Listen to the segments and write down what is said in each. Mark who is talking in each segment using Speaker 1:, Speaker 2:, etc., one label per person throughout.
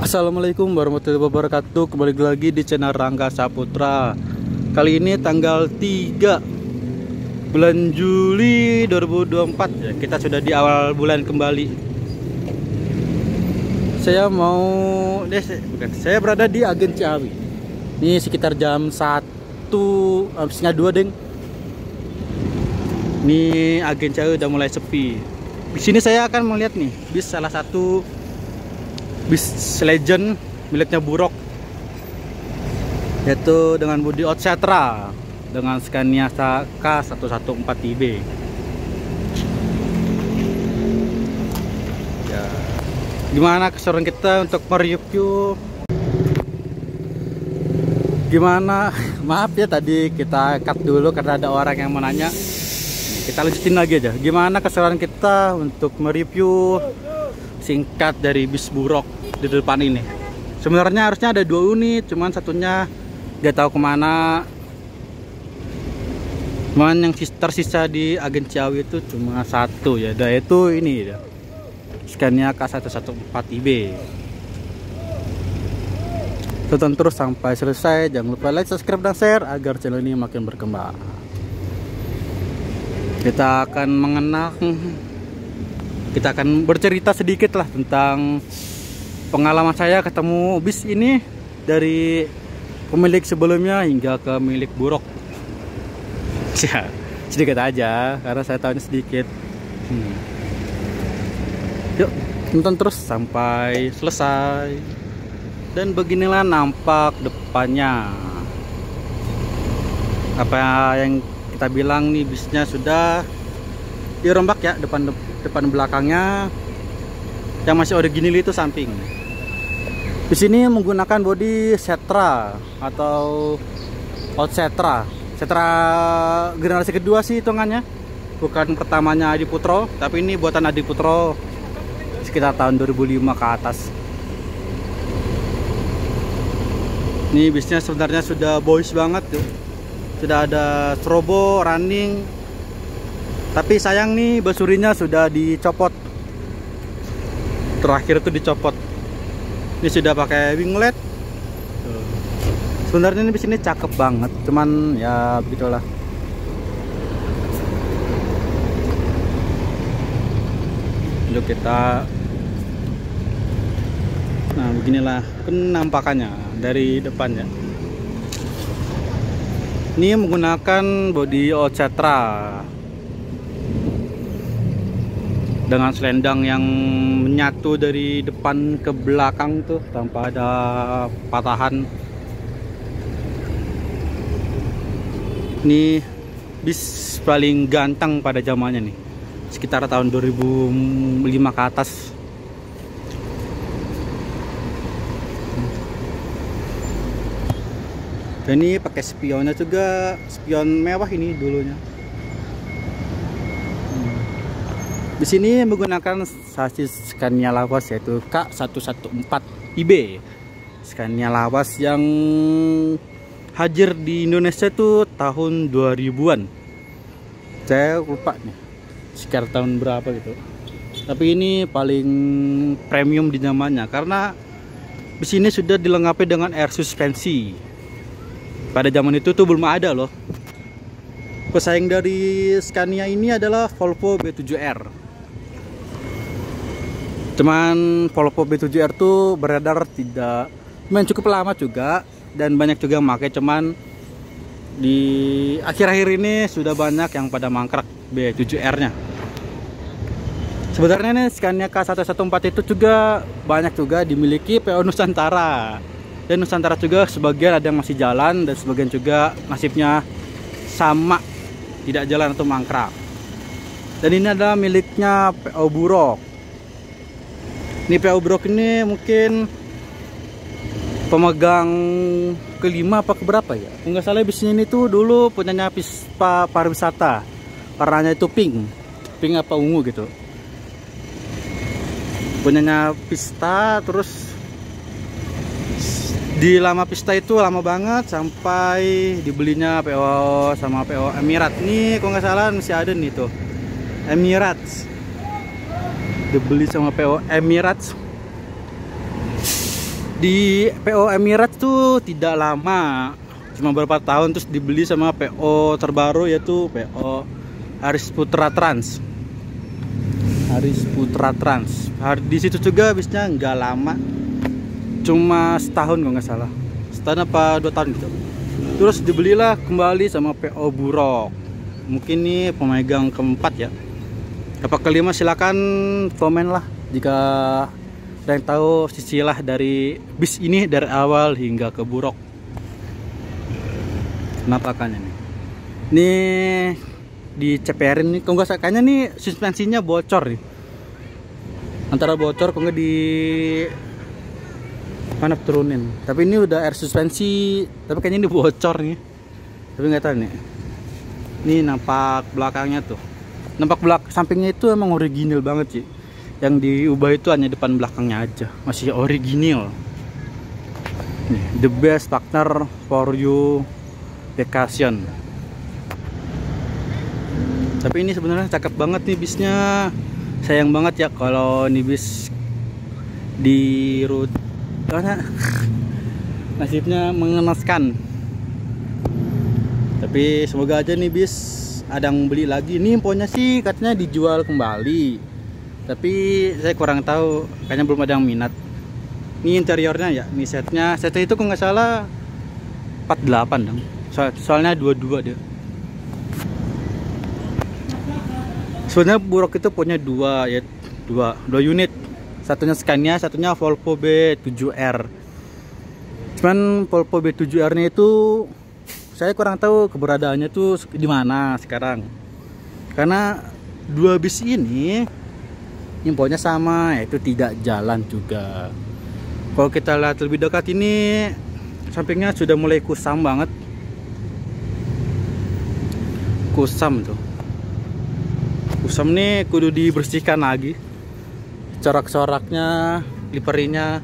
Speaker 1: Assalamualaikum warahmatullahi wabarakatuh. Kembali lagi di channel Rangga Saputra. Kali ini tanggal 3 bulan Juli 2024 ya. Kita sudah di awal bulan kembali. Saya berada di Agen Ciawi. Ini sekitar jam 1:30 deng. Ini Agen Ciawi udah mulai sepi. Di sini saya akan melihat nih bis salah satu bis legend miliknya Buruk, yaitu dengan bodi Outsetra dengan Scania K114IB ya. Gimana keseruan kita untuk mereview? Gimana? Maaf ya tadi kita cut dulu karena ada orang yang mau nanya. Kita lanjutin lagi aja. Gimana keseruan kita untuk mereview singkat dari bis Buruk di depan ini? Sebenarnya harusnya ada 2 unit, cuman satunya gak tahu kemana. Cuman yang tersisa di Agen Ciawi itu cuma 1 ya, yaitu ini ya, Scania K114IB. Tonton terus sampai selesai, jangan lupa like, subscribe, dan share agar channel ini makin berkembang. Kita akan bercerita sedikit lah tentang pengalaman saya ketemu bis ini dari pemilik sebelumnya hingga ke milik Buruk. Ya, sedikit aja karena saya tahunya sedikit. Yuk, tonton terus sampai selesai. Dan beginilah nampak depannya. Apa yang kita bilang nih, bisnya sudah dirombak ya, depan belakangnya. Yang masih original itu samping. Di sini menggunakan bodi Setra atau Outsetra. Setra generasi kedua sih hitungannya. Bukan pertamanya Adi Putro, tapi ini buatan Adi Putro sekitar tahun 2005 ke atas. Ini bisnya sebenarnya sudah boys banget tuh. Sudah ada strobo, running. Tapi sayang nih basurinya sudah dicopot. Terakhir itu dicopot. Ini sudah pakai winglet. Sebenarnya ini bis ini cakep banget, cuman ya begitulah. Untuk kita, nah beginilah penampakannya dari depannya. Ini menggunakan bodi Outsetra dengan selendang yang menyatu dari depan ke belakang tuh tanpa ada patahan. Ini bis paling ganteng pada zamannya nih, sekitar tahun 2005 ke atas. Dan ini pakai spionnya juga, spion mewah ini dulunya. Di sini menggunakan sasis Scania lawas yaitu K114IB. Scania lawas yang hadir di Indonesia itu tahun 2000-an. Saya lupa nih sekitar tahun berapa gitu. Tapi ini paling premium di zamannya karena di sini sudah dilengkapi dengan air suspensi. Pada zaman itu tuh belum ada loh. Pesaing dari Scania ini adalah Volvo B7R. Cuman Volvo B7R tuh beredar cukup lama juga dan banyak juga yang pakai, cuman di akhir-akhir ini sudah banyak yang pada mangkrak B7R-nya. Sebenarnya nih Scania K114 itu juga banyak juga dimiliki PO Nusantara. Dan Nusantara juga sebagian ada yang masih jalan dan sebagian juga nasibnya sama, tidak jalan atau mangkrak. Dan ini adalah miliknya PO Buruk. Ini PO Buruk ini mungkin pemegang kelima apa keberapa ya? Enggak salah bisnya ini tuh dulu punyanya Pispa Pariwisata. Warnanya itu pink apa ungu gitu. Punyanya Pista, terus di lama Pista itu lama banget sampai dibelinya PO sama PO Emirates. Nih kalau nggak salah masih ada nih tuh Emirates. Dibeli sama PO Emirates. Di PO Emirates tuh tidak lama, cuma beberapa tahun, terus dibeli sama PO terbaru yaitu PO Aris Putra Trans. Aris Putra Trans. Di situ juga bisnya nggak lama, cuma setahun kalau nggak salah, setahun apa 2 tahun gitu. Terus dibelilah kembali sama PO Burok. Mungkin ini pemegang keempat ya. Apa kelima, silakan komen lah jika ada yang tahu silsilah dari bis ini dari awal hingga ke Burok. Penampakannya nih. Ini di CPR ini, kalau nggak kayaknya nih suspensinya bocor nih. Antara bocor kalau nggak di mana turunin. Tapi ini udah air suspensi, tapi kayaknya ini bocor nih. Tapi nggak tahu nih. Ini nampak belakangnya tuh. Nampak sampingnya itu emang original banget sih. Yang diubah itu hanya depan belakangnya aja, masih original. Nih, the best partner for you vacation. Tapi ini sebenarnya cakep banget nih bisnya. Sayang banget ya kalau ini bis di route karena nasibnya mengenaskan. Tapi semoga aja nih bis ada yang beli lagi. Ini infonya sih katanya dijual kembali, tapi saya kurang tahu, kayaknya belum ada yang minat. Ini interiornya ya, ini setnya itu kok nggak salah 48 dong. Soalnya 22 dia. Sebenarnya Burok itu punya dua unit. Satunya Scania, satunya Volvo B7R. Cuman Volvo B7R nya itu saya kurang tahu keberadaannya tuh di mana sekarang. Karena dua bis ini infonya sama, yaitu tidak jalan juga. Kalau kita lihat lebih dekat ini, sampingnya sudah mulai kusam banget. Kusam tuh. Kusam nih kudu dibersihkan lagi. Corak-coraknya, liperinya.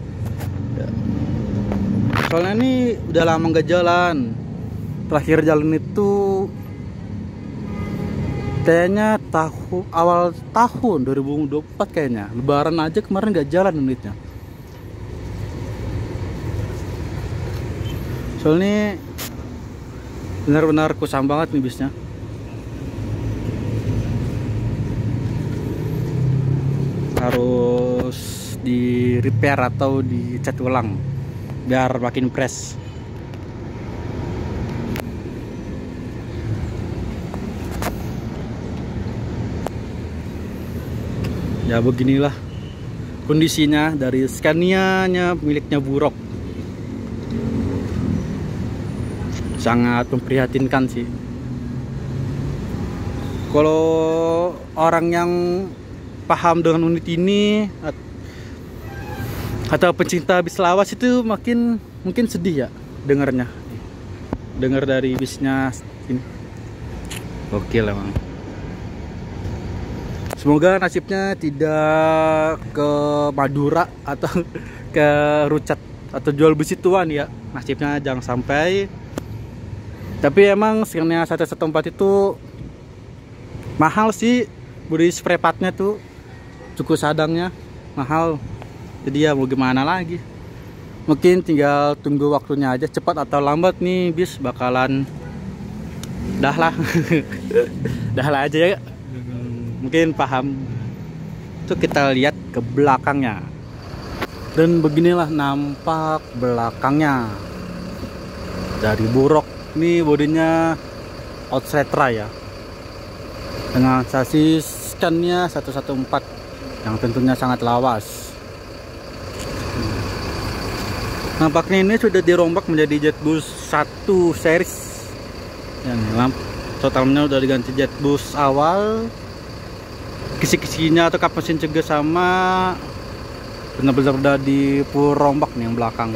Speaker 1: Soalnya ini udah lama nggak jalan. Terakhir jalan itu kayaknya awal tahun 2024 kayaknya. Lebaran aja kemarin nggak jalan unitnya. Soalnya benar-benar kusam banget nih bisnya. Harus di repair atau dicat ulang biar makin fresh. Ya beginilah kondisinya dari Scania-nya miliknya Burok. Sangat memprihatinkan sih. Kalau orang yang paham dengan unit ini atau pencinta bis lawas itu mungkin sedih ya dengarnya. Dengar dari bisnya ini. Oke lah emang. Semoga nasibnya tidak ke Madura atau ke Rucat atau jual besi tuan ya. Nasibnya jangan sampai. Tapi emang Scania 114 itu mahal sih. Beli spray partnya tuh, cukup sadangnya mahal. Jadi ya mau gimana lagi. Mungkin tinggal tunggu waktunya aja, cepat atau lambat nih bis bakalan dah lah. Dah lah aja ya. Mungkin paham. Tuh kita lihat ke belakangnya. Dan beginilah nampak belakangnya dari Burok. Ini bodinya Outsetra ya, dengan sasis Scania 114 yang tentunya sangat lawas. Nampaknya ini sudah dirombak menjadi Jetbus 1 series. Yang totalnya udah diganti Jetbus awal. Kisi-kisinya atau kap mesin juga sama. Benar-benar udah dirombak nih yang belakang.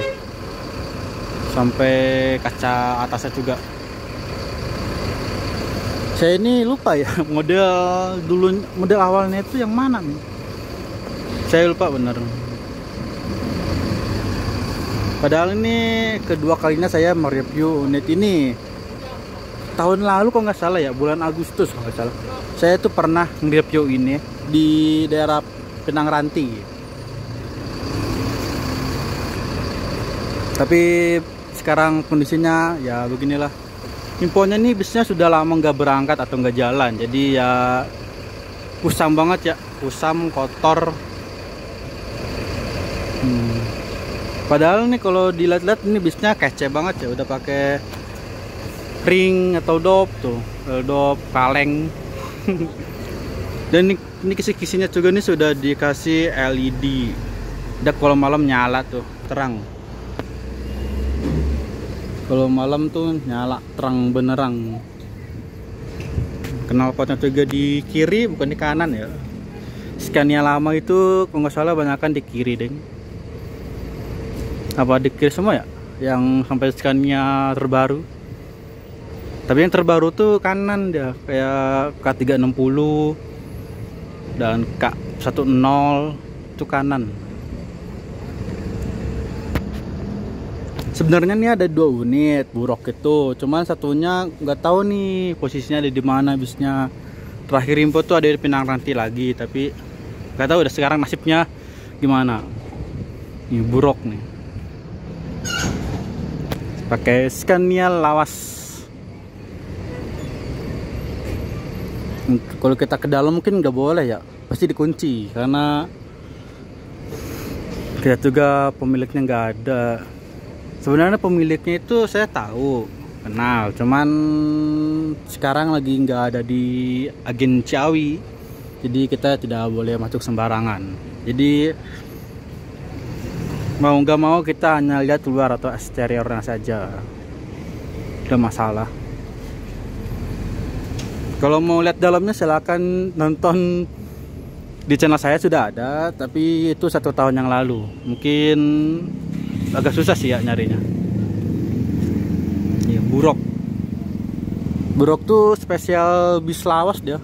Speaker 1: Sampai kaca atasnya juga. Saya ini lupa ya model awalnya itu yang mana nih. Saya lupa bener. Padahal ini kedua kalinya saya mereview unit ini. Tahun lalu kok nggak salah ya, bulan Agustus kalau nggak salah. Saya tuh pernah nge-review ini di daerah Pinang Ranti. Tapi sekarang kondisinya ya beginilah. Infonya nih bisnya sudah lama nggak berangkat atau nggak jalan, jadi ya kusam banget ya, kusam, kotor. Padahal nih kalau dilihat-lihat ini bisnya kece banget ya, udah pakai ring atau dop tuh, dop kaleng. Dan ini kisi-kisinya juga nih sudah dikasih LED. Udah kalau malam nyala tuh, terang. Kalau malam tuh nyala terang benerang. Knalpotnya juga di kiri bukan di kanan ya. Scania lama itu kalau nggak salah banyakan di kiri deng. Apa di kiri semua ya? Yang sampai Scania terbaru. Tapi yang terbaru tuh kanan dia, kayak K360 dan K10 itu kanan. Sebenarnya nih ada 2 unit burok itu, cuman satunya nggak tahu nih posisinya ada di mana bisnya. Terakhir info tuh ada di Pinang Ranti lagi, tapi nggak tahu udah sekarang nasibnya gimana. Ini burok nih. Pakai Scania lawas. Kalau kita ke dalam mungkin nggak boleh ya, pasti dikunci karena kita juga pemiliknya nggak ada. Sebenarnya pemiliknya itu saya tahu, kenal, cuman sekarang lagi nggak ada di agen Ciawi, jadi kita tidak boleh masuk sembarangan. Jadi mau nggak mau kita hanya lihat luar atau eksteriornya saja, udah masalah. Kalau mau lihat dalamnya silahkan nonton di channel saya, sudah ada, tapi itu 1 tahun yang lalu. Mungkin agak susah sih ya nyarinya. Ya, burok tuh spesial bis lawas dia.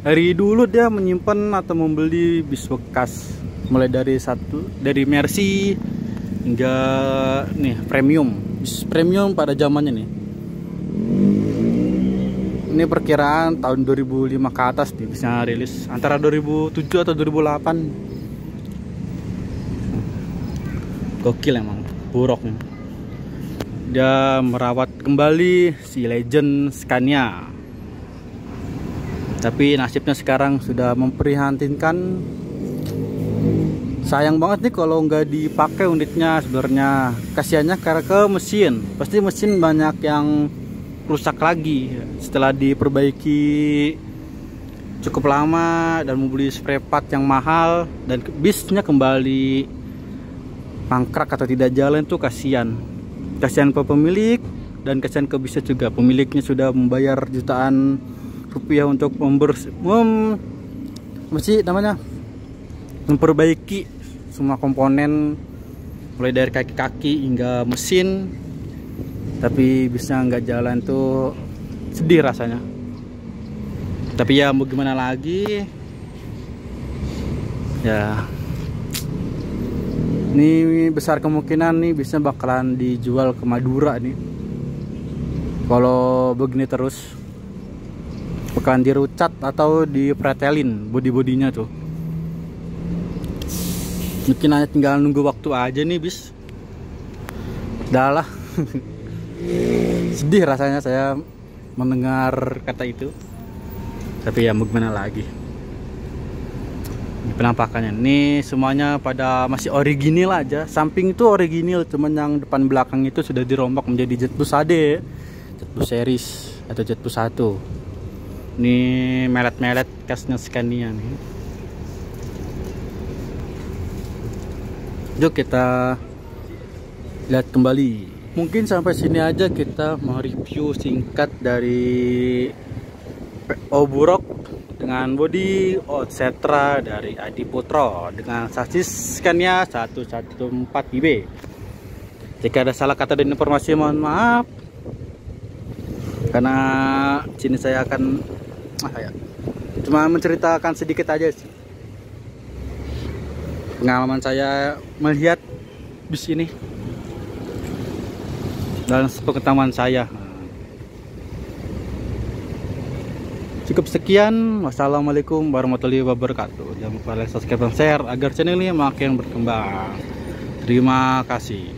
Speaker 1: Dari dulu dia menyimpan atau membeli bis bekas, mulai dari Mercy hingga nih premium, bis premium pada zamannya nih. Ini perkiraan tahun 2005 ke atas nih bisa rilis, antara 2007 atau 2008. Gokil emang, burok nih. Dia merawat kembali si legend Scania. Tapi nasibnya sekarang sudah memprihatinkan. Sayang banget nih kalau nggak dipakai unitnya sebenarnya. Kasihannya karena ke mesin. Pasti mesin banyak yang rusak lagi setelah diperbaiki cukup lama dan membeli spare part yang mahal, dan bisnya kembali mangkrak atau tidak jalan tuh kasihan ke pemilik dan kasihan ke bisnya juga. Pemiliknya sudah membayar jutaan rupiah untuk memperbaiki semua komponen mulai dari kaki-kaki hingga mesin, tapi bisnya nggak jalan tuh sedih rasanya. Tapi ya mau gimana lagi ya. Ini besar kemungkinan nih bisnya bakalan dijual ke Madura nih. Kalau begini terus bakalan dirucat atau dipretelin bodi-bodinya tuh. Mungkin hanya tinggal nunggu waktu aja nih bis. Udah lah. Sedih rasanya saya mendengar kata itu. Tapi ya mau gimana lagi. Penampakannya ini semuanya pada masih original aja. Samping itu original, cuman yang depan belakang itu sudah dirombak menjadi Jetbus HD, Jetbus series atau Jetbus 1. Ini melet-melet khasnya Scania nih. Yuk kita lihat kembali. Mungkin sampai sini aja kita mau review singkat dari PO Burok dengan bodi Setra dari Adi Putro dengan sasis Scania 114IB. Jika ada salah kata dan informasi mohon maaf, karena sini saya akan cuma menceritakan sedikit aja sih pengalaman saya melihat bis ini dan sepengetahuan saya. Cukup sekian, wassalamualaikum warahmatullahi wabarakatuh. Jangan lupa like, subscribe, dan share agar channel ini makin berkembang. Terima kasih.